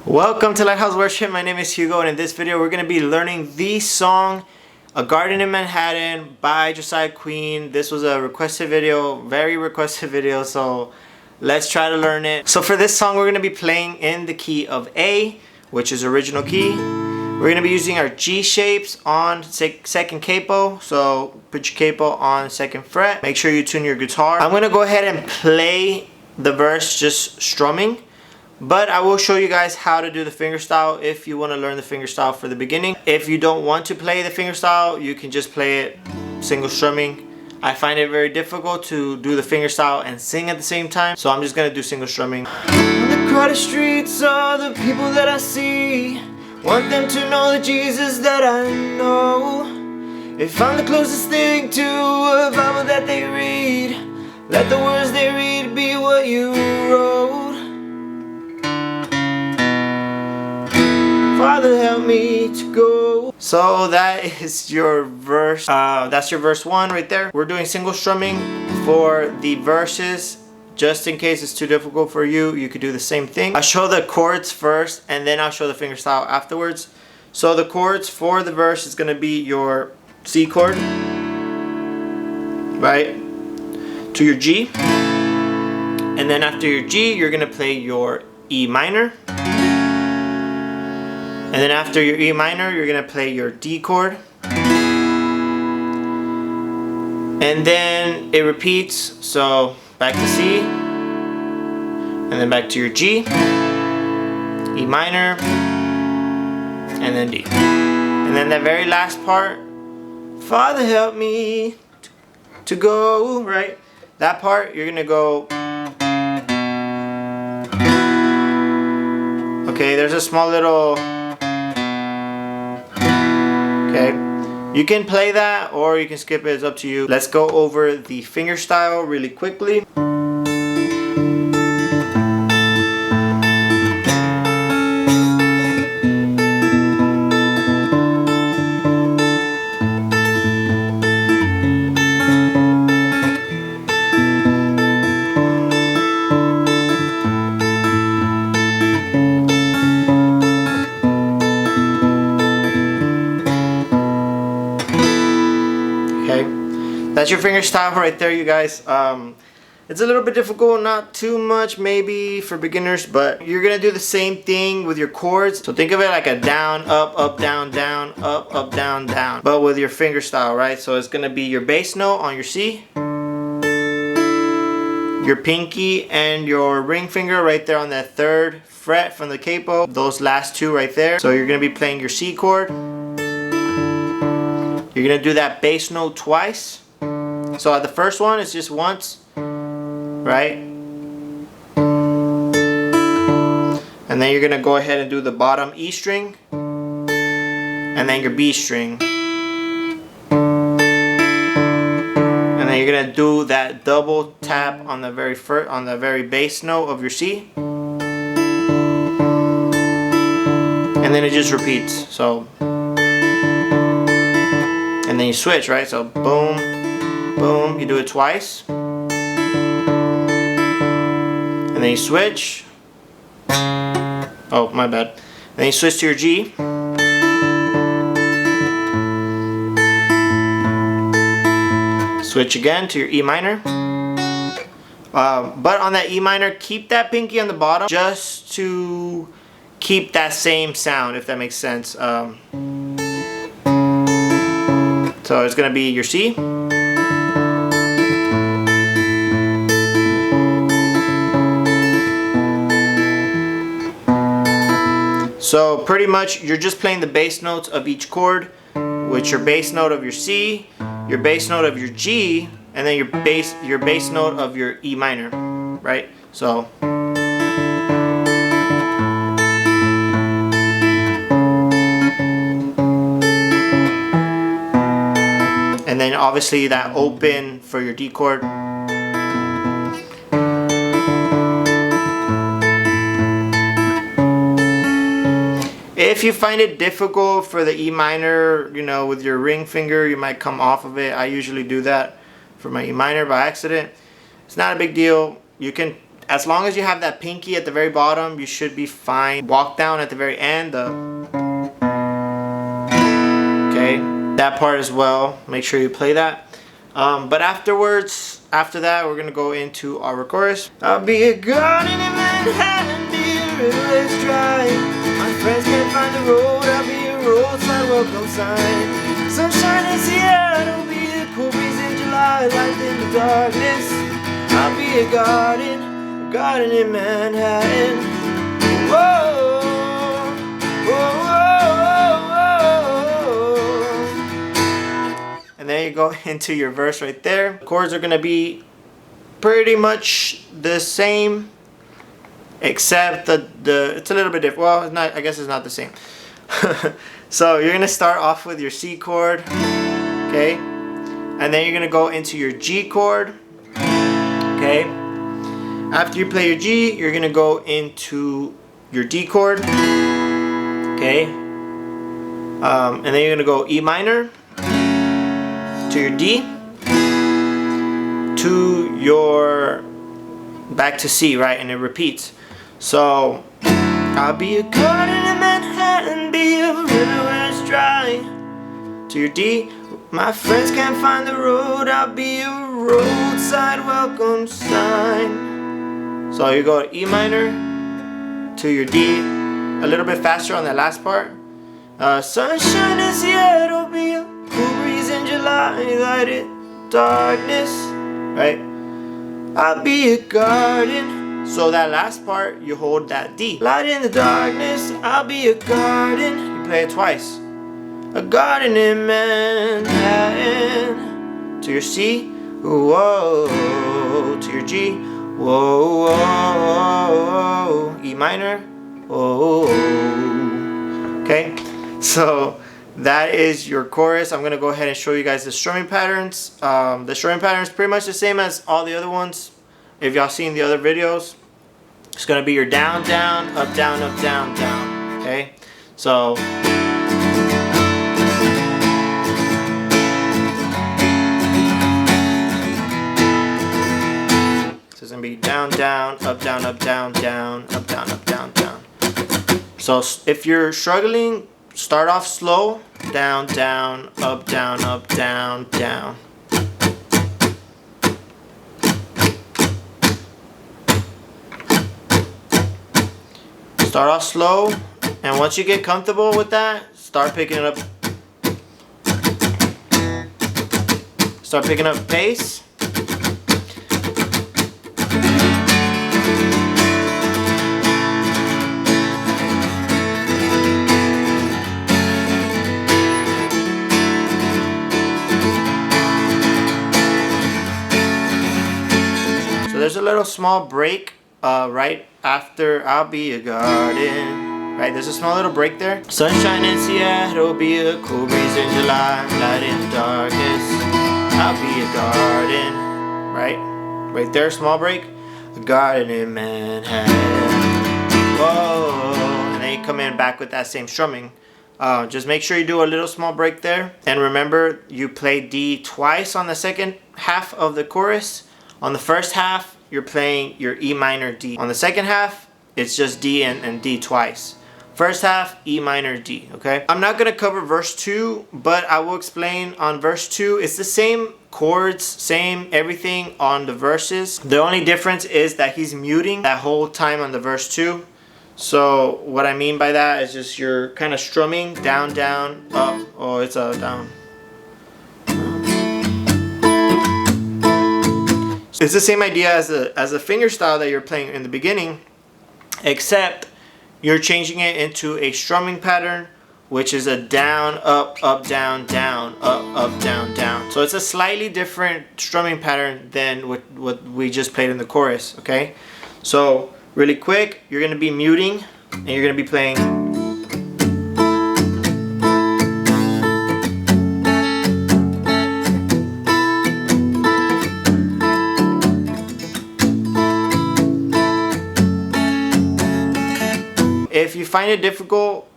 Welcome to Lighthouse Worship. My name is Hugo, and in this video we're going to be learning the song A Garden in Manhattan by Josiah Queen. This was a requested video, very requested video, so let's try to learn it. So for this song we're going to be playing in the key of A, which is original key. We're going to be using our G shapes on second capo, so put your capo on second fret. Make sure you tune your guitar. I'm going to go ahead and play the verse just strumming. But I will show you guys how to do the fingerstyle if you want to learn the fingerstyle for the beginning. If you don't want to play the fingerstyle, you can just play it single strumming. I find it very difficult to do the fingerstyle and sing at the same time, so I'm just going to do single strumming. On the crowded streets are the people that I see. Want them to know the Jesus that I know. If I'm the closest thing to a Bible that they read, let the words they read be what you wrote. Father, help me to go. So that is your verse. That's your verse 1 right there. We're doing single strumming for the verses. Just in case it's too difficult for you, you could do the same thing. I'll show the chords first, and then I'll show the fingerstyle afterwards. So the chords for the verse is going to be your C chord, right, to your G. And then after your G, you're going to play your E minor. And then after your E minor, you're going to play your D chord. And then it repeats, so back to C, and then back to your G, E minor, and then D. And then that very last part, Father help me to go, right? That part, you're going to go, okay, there's a small little, okay, you can play that or you can skip it, it's up to you. Let's go over the fingerstyle really quickly. That's your fingerstyle right there, you guys. It's a little bit difficult, not too much maybe for beginners, but you're gonna do the same thing with your chords. So think of it like a down, up, up, down, down, up, up, down, down, but with your fingerstyle, right? So it's gonna be your bass note on your C, your pinky and your ring finger right there on that third fret from the capo, those last two right there. So you're gonna be playing your C chord. You're gonna do that bass note twice. So at the first one, it's just once, right? And then you're gonna go ahead and do the bottom E string, and then your B string, and then you're gonna do that double tap on the very bass note of your C, and then it just repeats. So, and then you switch, right? So boom. Boom, you do it twice, and then you switch. Oh, my bad. Then you switch to your G, switch again to your E minor. But on that E minor, keep that pinky on the bottom just to keep that same sound, if that makes sense. So it's gonna be your C. So pretty much you're just playing the bass notes of each chord, with your bass note of your C, your bass note of your G, and then your bass note of your E minor, right? So and then obviously that open for your D chord. If you find it difficult for the E minor, you know, with your ring finger, you might come off of it. I usually do that for my E minor by accident. It's not a big deal. You can as long as you have that pinky at the very bottom, you should be fine. Walk down at the very end. Okay, that part as well. Make sure you play that. But afterwards, after that, we're gonna go into our chorus. I'll be a garden in Manhattan, be a river that's dry. My friends can't find the road, I'll be a roadside welcome sign. Sunshine in Seattle, be a cool breeze in July, light in the darkness. I'll be a garden in Manhattan. Whoa, whoa, whoa, whoa. And there you go into your verse right there. The chords are gonna be pretty much the same, except it's a little bit different. Well, it's not. I guess it's not the same. So you're gonna start off with your C chord, okay, and then you're gonna go into your G chord, okay. After you play your G, you're gonna go into your D chord, okay, and then you're gonna go E minor to your D to your back to C, right, and it repeats. So I'll be a garden in Manhattan, be a river where it's dry. To your D, my friends can't find the road, I'll be a roadside welcome sign. So you go E minor to your D, a little bit faster on that last part. Sunshine in Seattle, be a cool breeze in July, light it darkness, right? I'll be a garden. So that last part, you hold that D. Light in the darkness, I'll be a garden. You play it twice. A garden in Manhattan. To your C, whoa. To your G, whoa, whoa, whoa. E minor, whoa. Okay, so that is your chorus. I'm gonna go ahead and show you guys the strumming patterns. The strumming pattern is pretty much the same as all the other ones. If y'all seen the other videos, it's gonna be your down, down, up, down, down. Okay, so it's gonna be down, down, up, down, down, up, down, down. So if you're struggling, start off slow, down, down, up, down, down. Start off slow, and once you get comfortable with that, start picking it up. Start picking up pace. So there's a little small break right after I'll be a garden, right? There's a small little break there. Sunshine in Seattle, be a cool breeze in July, light in the darkness, I'll be a garden, right? Right there, small break. A garden in Manhattan. Whoa, and then you come in back with that same strumming. Just make sure you do a little small break there, and remember you play D twice on the second half of the chorus. On the first half, you're playing your E minor D. On the second half, it's just D and D twice. First half, E minor D, okay? I'm not gonna cover verse 2, but I will explain on verse 2. It's the same chords, same everything on the verses. The only difference is that he's muting that whole time on the verse 2. So what I mean by that is just you're kind of strumming down, down, up. Oh, it's a down. It's the same idea as a finger style that you're playing in the beginning, except you're changing it into a strumming pattern, which is a down, up, down, up, down. So it's a slightly different strumming pattern than what we just played in the chorus, okay? So really quick, you're going to be muting, and you're going to be playing. If you find it difficult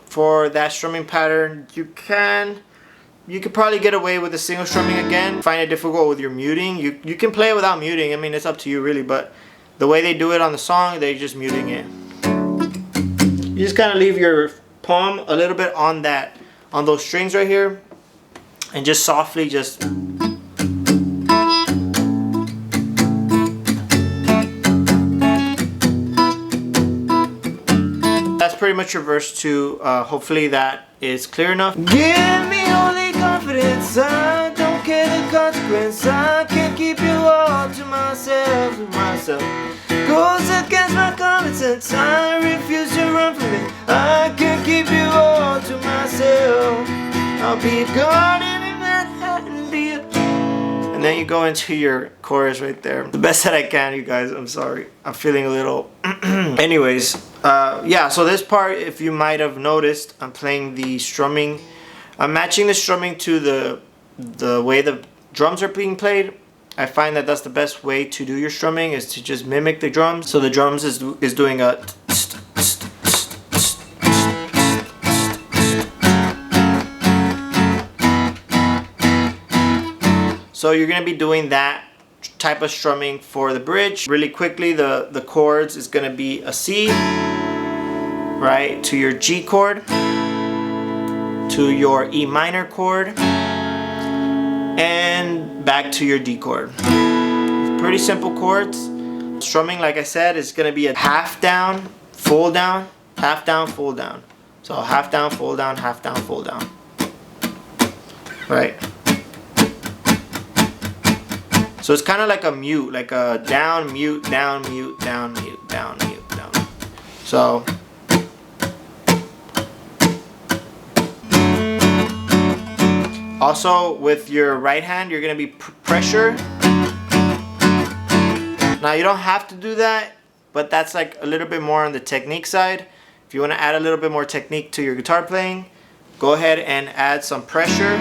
for that strumming pattern, you could probably get away with the single strumming again. Find it difficult with your muting, you can play it without muting. I mean, it's up to you really, but the way they do it on the song, they're just muting it. You just kind of leave your palm a little bit on those strings right here, and just softly just. That's pretty much your verse 2. Hopefully that is clear enough. Give me only confidence, I don't care the consequence, I can't keep you all to myself, goes against my common sense, I refuse to run from it, I can't keep you all to myself, I'll be a garden in Manhattan, be a... And then you go into your chorus right there. The best that I can, you guys, I'm sorry, I'm feeling a little... Anyways, yeah, so this part, if you might have noticed, I'm playing the strumming. I'm matching the strumming to the way the drums are being played. I find that that's the best way to do your strumming, is to just mimic the drums. So the drums is doing a... So you're going to be doing that type of strumming for the bridge. Really quickly, the chords is going to be a C, right, to your G chord, to your E minor chord, and back to your D chord. Pretty simple chords. Strumming, like I said, is going to be a half down, full down, half down, full down. So half down, full down, half down, full down. Right? So it's kind of like a mute, like a down, mute, down, mute, down, mute, down, mute, down. So also with your right hand, you're gonna be pressure. Now you don't have to do that, but that's like a little bit more on the technique side. If you want to add a little bit more technique to your guitar playing, go ahead and add some pressure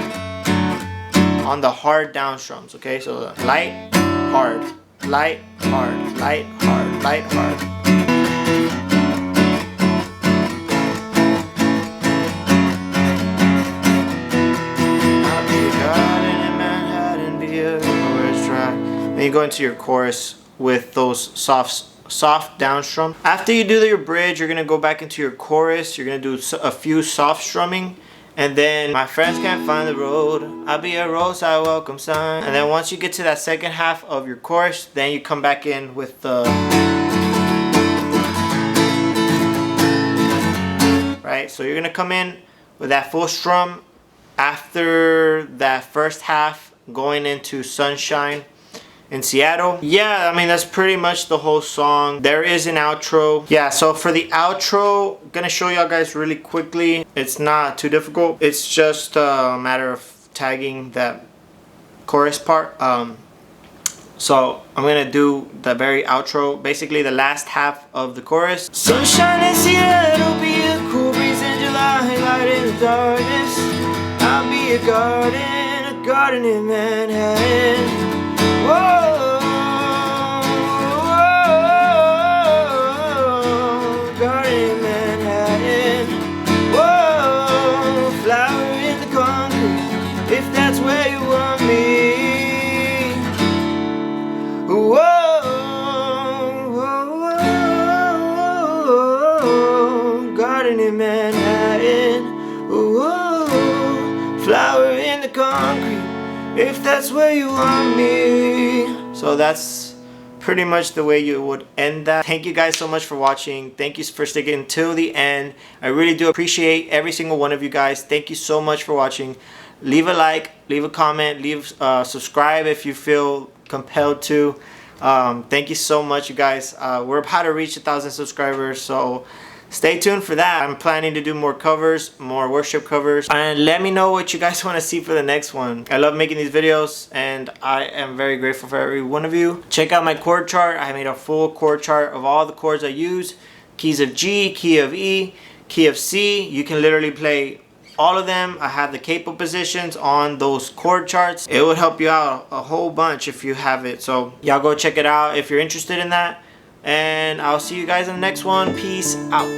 on the hard down strums, okay? So light, hard, light, hard, light, hard, light, hard. I'll be a garden in Manhattan, be a chorus track. Then you go into your chorus with those soft down strum. After you do your bridge, you're gonna go back into your chorus. You're gonna do a few soft strumming. And then, my friends can't find the road, I'll be a roadside welcome sign. And then once you get to that second half of your chorus, then you come back in with the... Right, so you're gonna come in with that full strum after that first half, going into Sunshine in Seattle. Yeah, I mean, that's pretty much the whole song. There is an outro. Yeah, so for the outro, I'm gonna show y'all guys really quickly. It's not too difficult. It's just a matter of tagging that chorus part. So I'm gonna do the very outro, basically the last half of the chorus. Sunshine in Seattle, be a cool breeze in July, light in the darkness. I'll be a garden in Manhattan. Whoa, garden in Manhattan. Whoa, flower in the concrete, if that's where you want me. Whoa, garden in Manhattan. Whoa, flower in the concrete, if that's where you want me. So that's pretty much the way you would end that. Thank you guys so much for watching. Thank you for sticking till the end. I really do appreciate every single one of you guys. Thank you so much for watching. Leave a like, leave a comment, subscribe if you feel compelled to. Thank you so much, you guys. We're about to reach 1,000 subscribers, so stay tuned for that. I'm planning to do more covers, more worship covers, and let me know what you guys want to see for the next one. I love making these videos, and I am very grateful for every one of you. Check out my chord chart. I made a full chord chart of all the chords I use. Keys of G, key of E, key of C. You can literally play all of them. I have the capo positions on those chord charts. It would help you out a whole bunch if you have it. So y'all go check it out if you're interested in that. And I'll see you guys in the next one. Peace out.